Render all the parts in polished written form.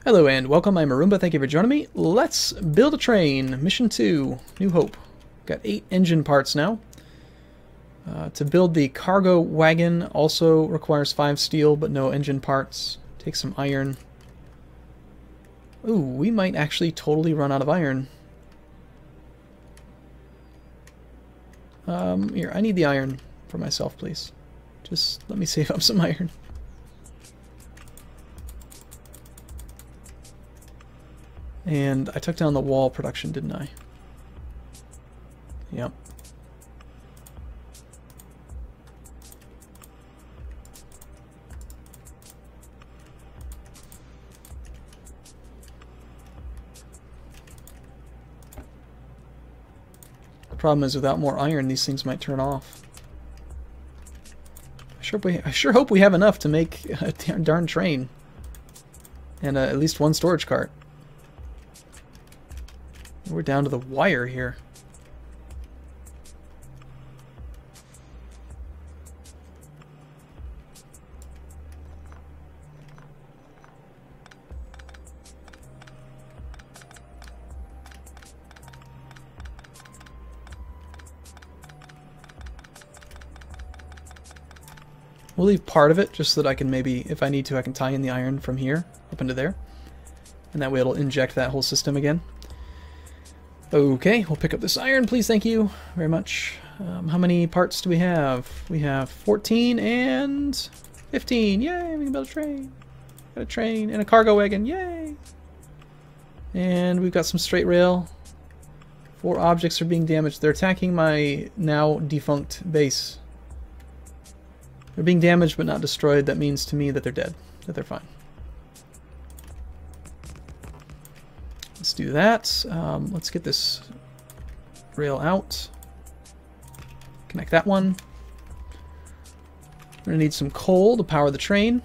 Hello and welcome, I'm Arumba, thank you for joining me. Let's build a train. Mission 2, New Hope. Got 8 engine parts now. To build the cargo wagon also requires 5 steel, but no engine parts. Take some iron. Ooh, we might actually totally run out of iron. Here, I need the iron for myself, please. Just let me save up some iron. And I took down the wall production, didn't I? Yep. The problem is without more iron, these things might turn off. I sure hope we have enough to make a darn train. And at least one storage cart. We're down to the wire here. We'll leave part of it just so that I can maybe, if I need to, I can tie in the iron from here up into there. And that way it'll inject that whole system again. Okay, we'll pick up this iron, please. Thank you very much. How many parts do we have? We have 14 and 15. Yay, we can build a train. Got a train and a cargo wagon. Yay! And we've got some straight rail. 4 objects are being damaged. They're attacking my now defunct base. They're being damaged but not destroyed. That means to me that they're dead, that they're fine. Let's do that. Let's get this rail out. Connect that one. We're going to need some coal to power the train.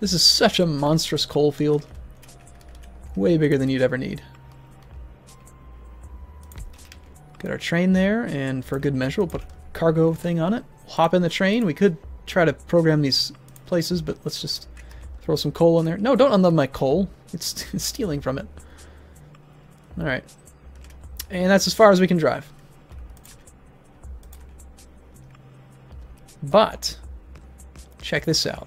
This is such a monstrous coal field. Way bigger than you'd ever need. Get our train there, and for good measure, we'll put a cargo thing on it. We'll hop in the train. We could try to program these places, but let's just throw some coal in there. No, don't unload my coal. It's stealing from it. Alright. And that's as far as we can drive. But, check this out.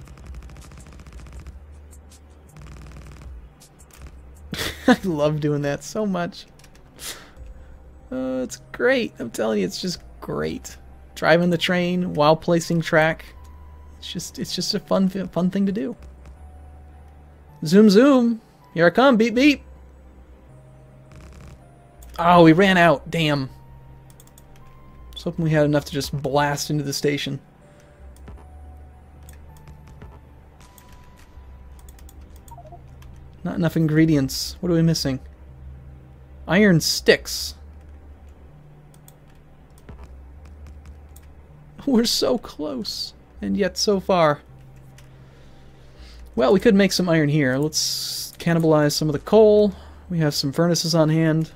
I love doing that so much. It's great. I'm telling you, it's just great. Driving the train while placing track. It's just a fun thing to do. Zoom, zoom. Here I come. Beep, beep. Oh, we ran out. Damn. I was hoping we had enough to just blast into the station. Not enough ingredients. What are we missing? Iron sticks. We're so close, and yet so far. Well, we could make some iron here. Let's cannibalize some of the coal. We have some furnaces on hand.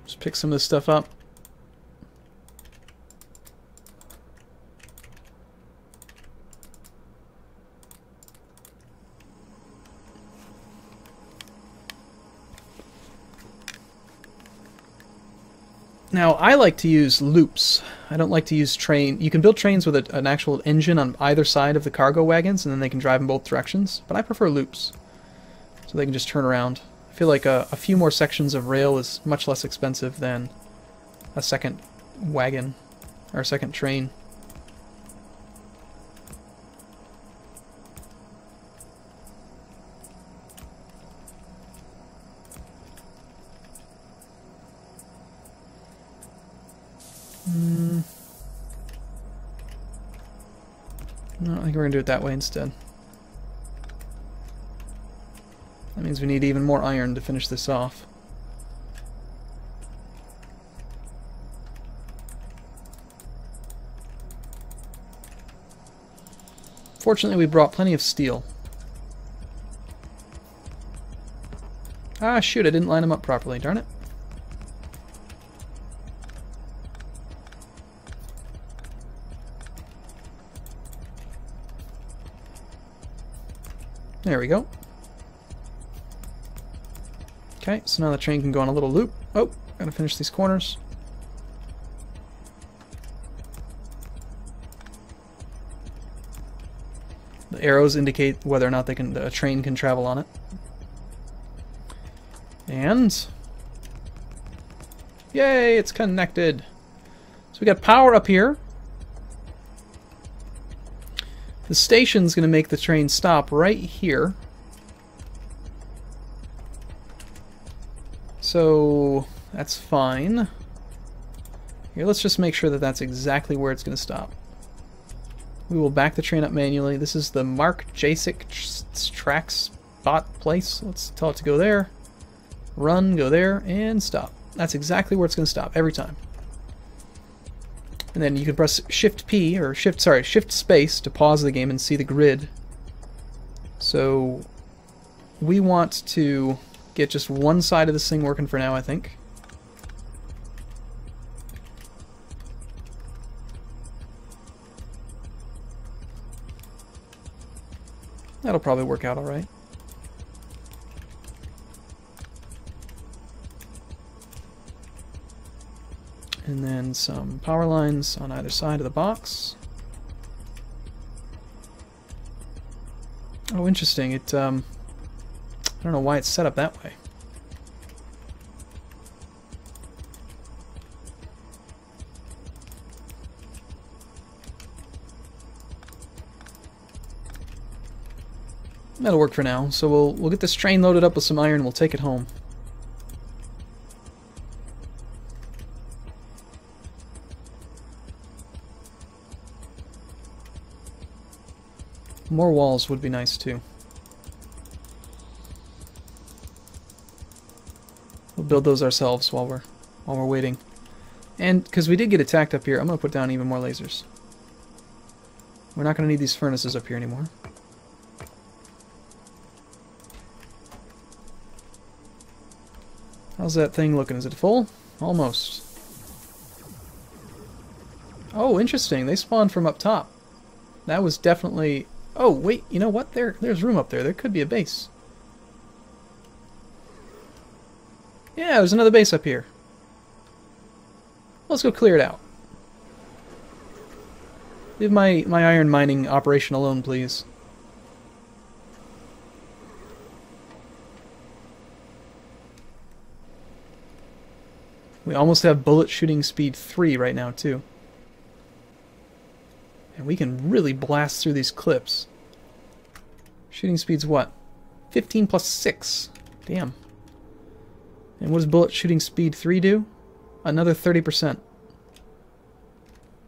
Just pick some of this stuff up. Now, I like to use loops. I don't like to use train. You can build trains with an actual engine on either side of the cargo wagons, and then they can drive in both directions. But I prefer loops, so they can just turn around. I feel like a few more sections of rail is much less expensive than a second wagon or a second train. No, I think we're going to do it that way instead. That means we need even more iron to finish this off. Fortunately, we brought plenty of steel. Ah, shoot, I didn't line them up properly, darn it. There we go. Okay, so now the train can go on a little loop. Oh, gotta finish these corners. The arrows indicate whether or not the train can travel on it. And yay, it's connected. So we got power up here. The station's going to make the train stop right here. So that's fine. Here, let's just make sure that that's exactly where it's going to stop. We will back the train up manually. This is the Mark Jacek track spot place. Let's tell it to go there. Run, go there, and stop. That's exactly where it's going to stop every time. And then you can press Shift P or Shift Space to pause the game and see the grid. So we want to get just one side of this thing working for now, I think. That'll probably work out all right. And then some power lines on either side of the box. Oh, interesting. I don't know why it's set up that way. That'll work for now. So we'll get this train loaded up with some iron and we'll take it home. More walls would be nice too. We'll build those ourselves while we're waiting. And because we did get attacked up here, I'm gonna put down even more lasers. We're not gonna need these furnaces up here anymore. How's that thing looking? Is it full? Almost. Oh, interesting. They spawned from up top. That was definitely... Oh, wait, you know what? There's room up there. There could be a base. Yeah, there's another base up here. Let's go clear it out. Leave my iron mining operation alone, please. We almost have bullet shooting speed 3 right now, too. And we can really blast through these clips. Shooting speed's what? 15 plus 6. Damn. And what does bullet shooting speed 3 do? Another 30%.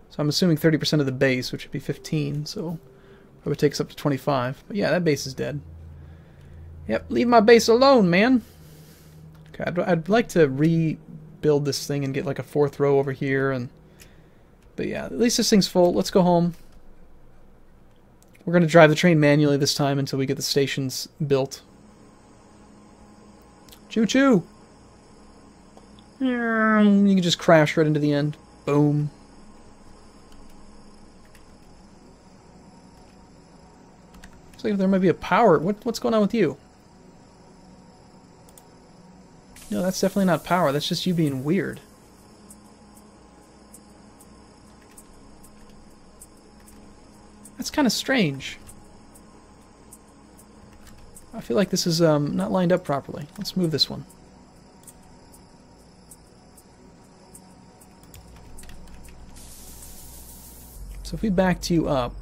So I'm assuming 30% of the base, which would be 15, so probably takes up to 25. But yeah, that base is dead. Yep, leave my base alone, man. Okay, I'd like to rebuild this thing and get like a 4th row over here, but yeah, at least this thing's full. Let's go home. We're going to drive the train manually this time until we get the stations built. Choo-choo! You can just crash right into the end. Boom. Looks like there might be a power. What's going on with you? No, that's definitely not power. That's just you being weird. That's kind of strange. I feel like this is not lined up properly. Let's move this one. So if we backed you up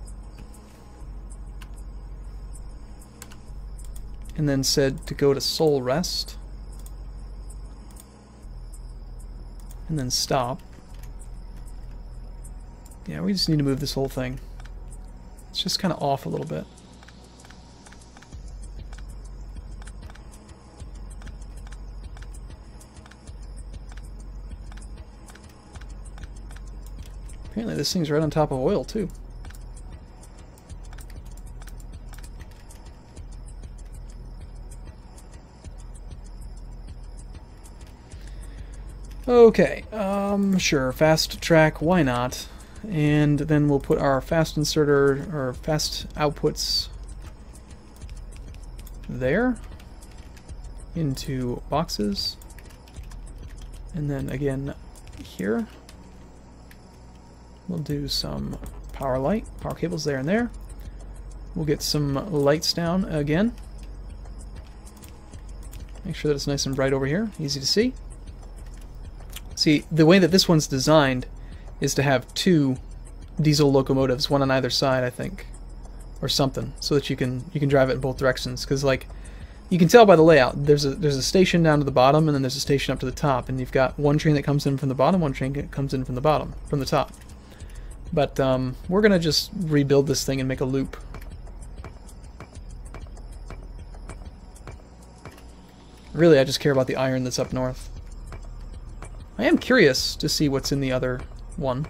and then said to go to soul rest and then stop. Yeah, we just need to move this whole thing. It's just kind of off a little bit. Apparently this thing's right on top of oil, too. Okay, sure, fast track, why not? And then we'll put our fast inserter, or fast outputs there into boxes, and then again here. We'll do some power cables there and there. We'll get some lights down again. Make sure that it's nice and bright over here, easy to see. See, the way that this one's designed is to have 2 diesel locomotives, one on either side, I think, or something, so that you can drive it in both directions. Because, like, you can tell by the layout, there's a station down to the bottom, and then there's a station up to the top, and you've got one train that comes in from the bottom, one train that comes in from the bottom, from the top. But we're gonna just rebuild this thing and make a loop. Really, I just care about the iron that's up north. I am curious to see what's in the other one.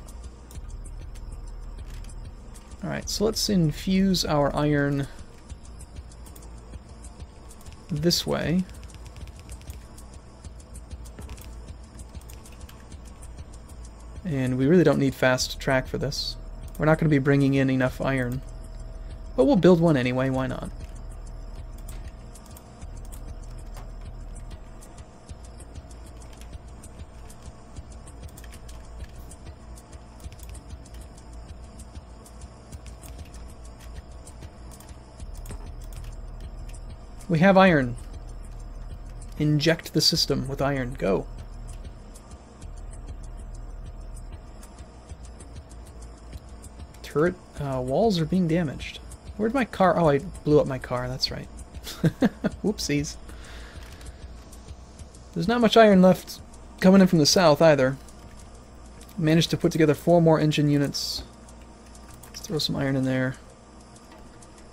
Alright, so let's infuse our iron this way. And we really don't need fast track for this. We're not going to be bringing in enough iron. But we'll build one anyway, why not? We have iron. Inject the system with iron. Go. Turret walls are being damaged. Where'd my car... Oh, I blew up my car. That's right. Whoopsies. There's not much iron left coming in from the south either. Managed to put together 4 more engine units. Let's throw some iron in there.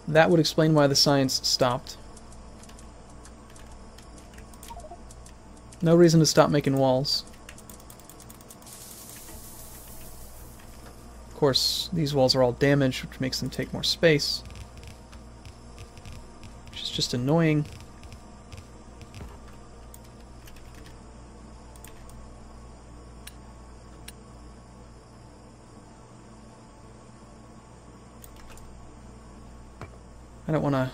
That would explain why the science stopped. No reason to stop making walls. Of course, these walls are all damaged, which makes them take more space. Which is just annoying. I don't want to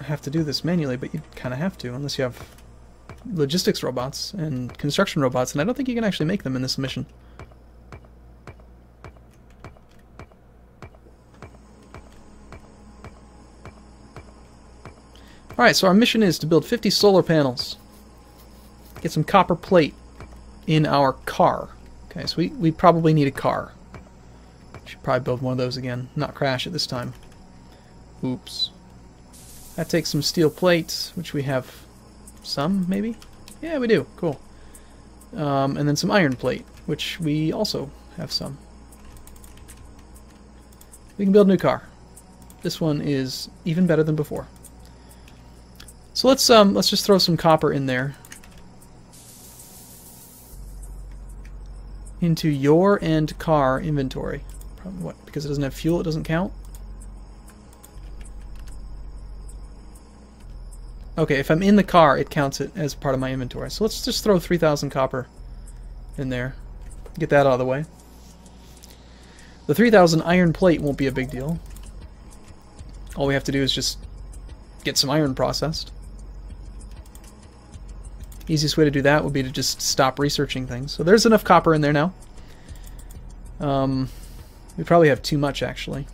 have to do this manually, but you kind of have to, unless you have logistics robots and construction robots, and I don't think you can actually make them in this mission. Alright, so our mission is to build 50 solar panels. Get some copper plate in our car. Okay, so we probably need a car. Should probably build one of those again, not crash it this time. Oops. That takes some steel plates, which we have some, maybe? Yeah, we do. Cool. And then some iron plate, which we also have some. We can build a new car. This one is even better than before. So let's just throw some copper in there. Into your and car inventory. Probably what? Because it doesn't have fuel, it doesn't count? Okay, if I'm in the car, it counts it as part of my inventory. So let's just throw 3,000 copper in there. Get that out of the way. The 3,000 iron plate won't be a big deal. All we have to do is just get some iron processed. Easiest way to do that would be to just stop researching things. So there's enough copper in there now. We probably have too much, actually.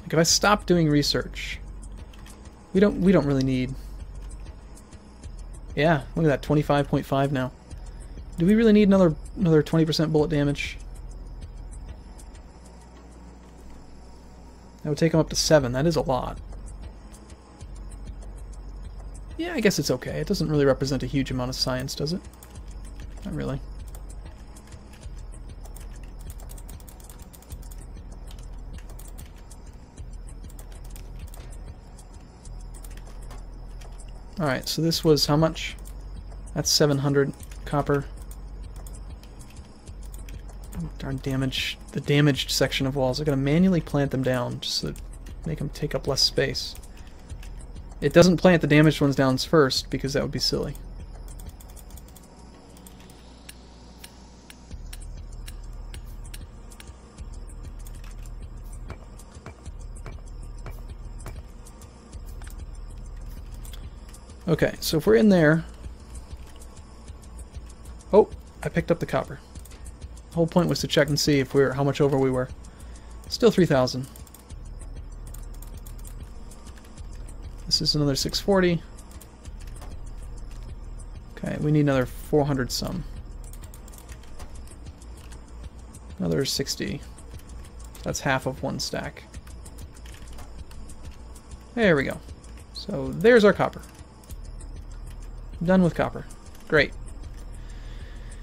Like if I stop doing research, we don't really need. Yeah, look at that, 25.5 now. Do we really need another 20% bullet damage? That would take them up to 7. That is a lot. Yeah, I guess it's okay. It doesn't really represent a huge amount of science, does it? Not really. Alright, so this was how much? That's 700 copper. Oh, darn damage. The damaged section of walls. I gotta manually plant them down just to make them take up less space. It doesn't plant the damaged ones down first because that would be silly. Okay, so if we're in there... Oh, I picked up the copper. The whole point was to check and see if we're how much over we were. Still 3,000. This is another 640. Okay, we need another 400 some. Another 60. That's half of one stack. There we go. So there's our copper. Done with copper. Great.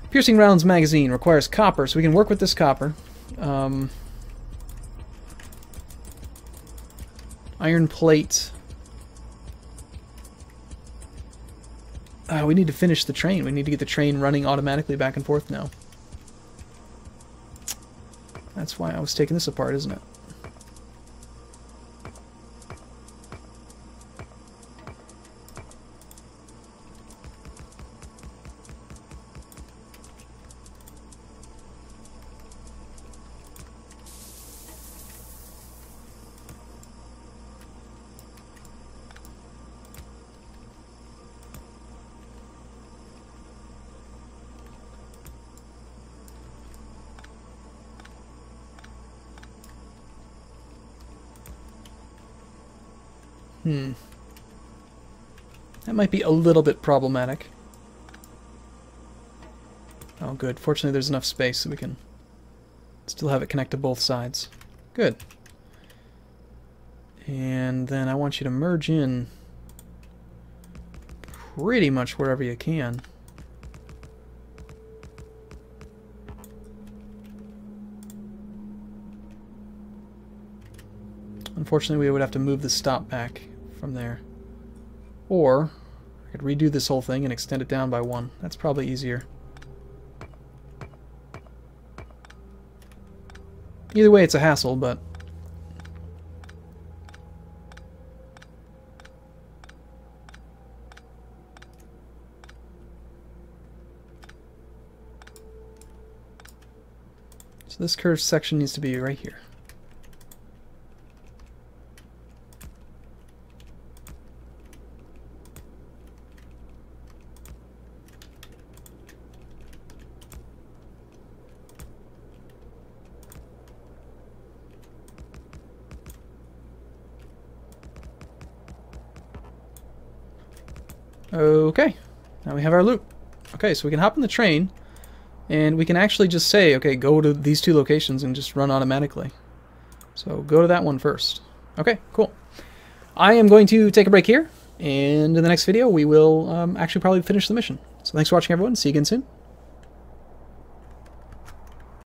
Piercing rounds magazine requires copper, so we can work with this copper. Iron plate. We need to finish the train. We need to get the train running automatically back and forth now. That's why I was taking this apart, isn't it? That might be a little bit problematic. Oh, good. Fortunately, there's enough space so we can still have it connect to both sides. Good. And then I want you to merge in pretty much wherever you can. Unfortunately, we would have to move the stop back from there. Or I could redo this whole thing and extend it down by 1. That's probably easier. Either way, it's a hassle, but... So this curved section needs to be right here. Okay, now we have our loop. Okay, so we can hop in the train, and we can actually just say, okay, go to these 2 locations and just run automatically. So go to that one first. Okay, cool. I am going to take a break here, and in the next video we will actually probably finish the mission. So thanks for watching, everyone. See you again soon.